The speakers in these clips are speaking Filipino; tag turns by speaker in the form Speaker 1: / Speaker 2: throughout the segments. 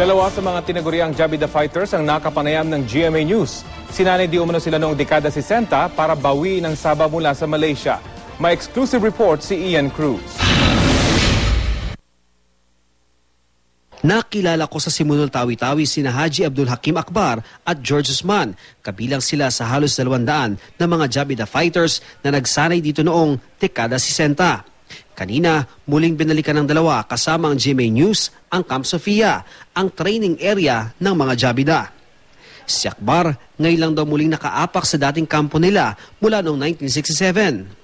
Speaker 1: Dalawa sa mga tinaguriang Jabida fighters ang nakapanayam ng GMA News. Sinanay di umano sila noong dekada 60 para bawiin ang saba mula sa Malaysia. May exclusive report si Ian Cruz.
Speaker 2: Nakilala ko sa Simunol Tawi-Tawi sina Haji Abdul Hakim Akbar at George Usman. Kabilang sila sa halos 200 na mga Jabida fighters na nagsanay dito noong dekada 60. Kanina, muling binalikan ng dalawa kasama ang GMA News ang Camp Sofia, ang training area ng mga Jabida. Si Akbar, ngayon lang daw muling nakaapak sa dating kampo nila mula noong 1967.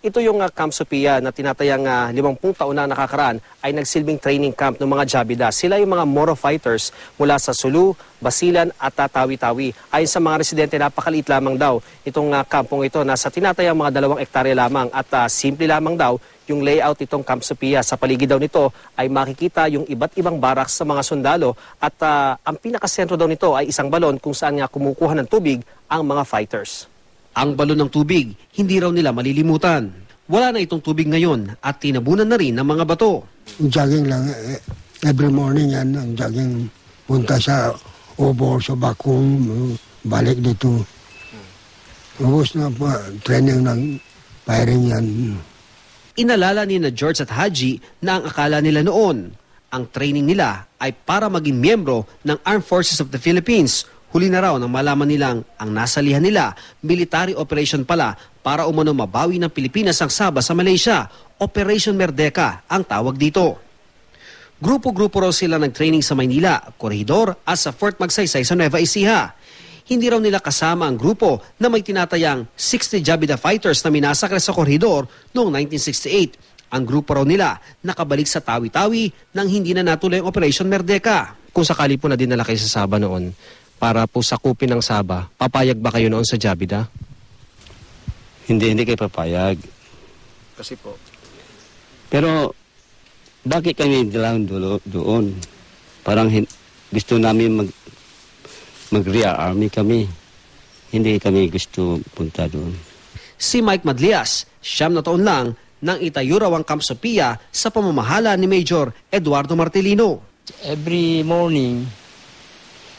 Speaker 2: Ito yung Camp Sofia na tinatayang 50 taon na nakakaraan ay nagsilbing training camp ng mga Jabida. Sila yung mga Moro fighters mula sa Sulu, Basilan at Tawi-Tawi. Ayon sa mga residente, napakaliit lamang daw itong kampong ito. Nasa tinatayang mga 2 hektarya lamang at simple lamang daw yung layout itong Camp Sofia. Sa paligid daw nito ay makikita yung iba't ibang barracks sa mga sundalo at ang pinakasentro daw nito ay isang balon kung saan kumukuha ng tubig ang mga fighters. Ang balon ng tubig, hindi raw nila malilimutan. Wala na itong tubig ngayon at tinabunan na rin ng mga bato.
Speaker 3: Jogging lang, every morning yan, ang jogging punta sa Obor, sa Bakong, balik dito. Tapos na po, training ng firing yan.
Speaker 2: Inalala ni na George at Haji na ang akala nila noon, ang training nila ay para maging miyembro ng Armed Forces of the Philippines. Huli na raw nang malaman nilang ang nasalihan nila, military operation pala para umano mabawi ng Pilipinas ang Saba sa Malaysia. Operation Merdeka ang tawag dito. Grupo-grupo raw sila nag-training sa Maynila, Corregidor at sa Fort Magsaysay sa Nueva Ecija. Hindi raw nila kasama ang grupo na may tinatayang 60 Jabida fighters na minasakre sa Corregidor noong 1968. Ang grupo raw nila nakabalik sa Tawi-Tawi nang hindi na natuloy ang Operation Merdeka. Kung sakali po na dinala kayo sa Saba noon, para po sakupin ng Saba, papayag ba kayo noon sa Jabida?
Speaker 4: Hindi kayo papayag.
Speaker 2: Kasi po.
Speaker 4: Pero bakit kami dalang doon? Parang gusto namin mag-rearmy kami. Hindi kami gusto punta doon.
Speaker 2: Si Mike Madlias, 9 na taon lang nang itayo raw ang Camp Sofia sa pamamahala ni Major Eduardo Martelino.
Speaker 5: Every morning,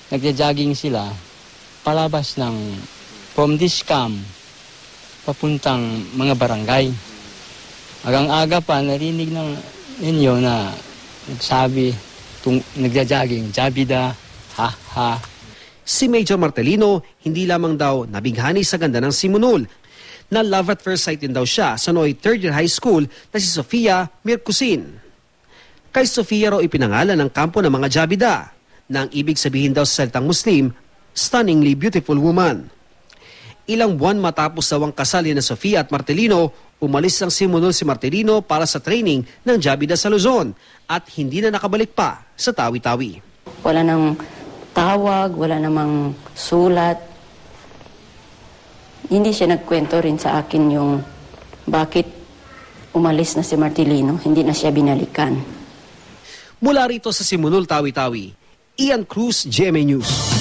Speaker 5: nagja-jogging sila palabas from this camp papuntang mga barangay. Agang-aga pa narinig ng ninyo na nagsabi, nagja-jogging, Jabida, ha ha.
Speaker 2: Si Major Martelino hindi lamang daw nabighani sa ganda ng Simunol. Na love at first sight din daw siya sa Noy 3rd year high school na si Sofia Mircusin. Kay Sofia raw ipinangalan ng kampo ng mga Jabida, na ang ibig sabihin daw sa salitang Muslim, stunningly beautiful woman. Ilang buwan matapos daw ang kasal ni Sofia at Martelino, umalis ng Simunol si Martelino para sa training ng Jabida sa Luzon at hindi na nakabalik pa sa Tawi-Tawi.
Speaker 6: Wala nang tawag, wala namang sulat. Hindi siya nagkwento rin sa akin yung bakit umalis na si Martelino, hindi na siya binalikan.
Speaker 2: Mula rito sa Simunol, Tawi-Tawi, Ian Cruz, GMA News.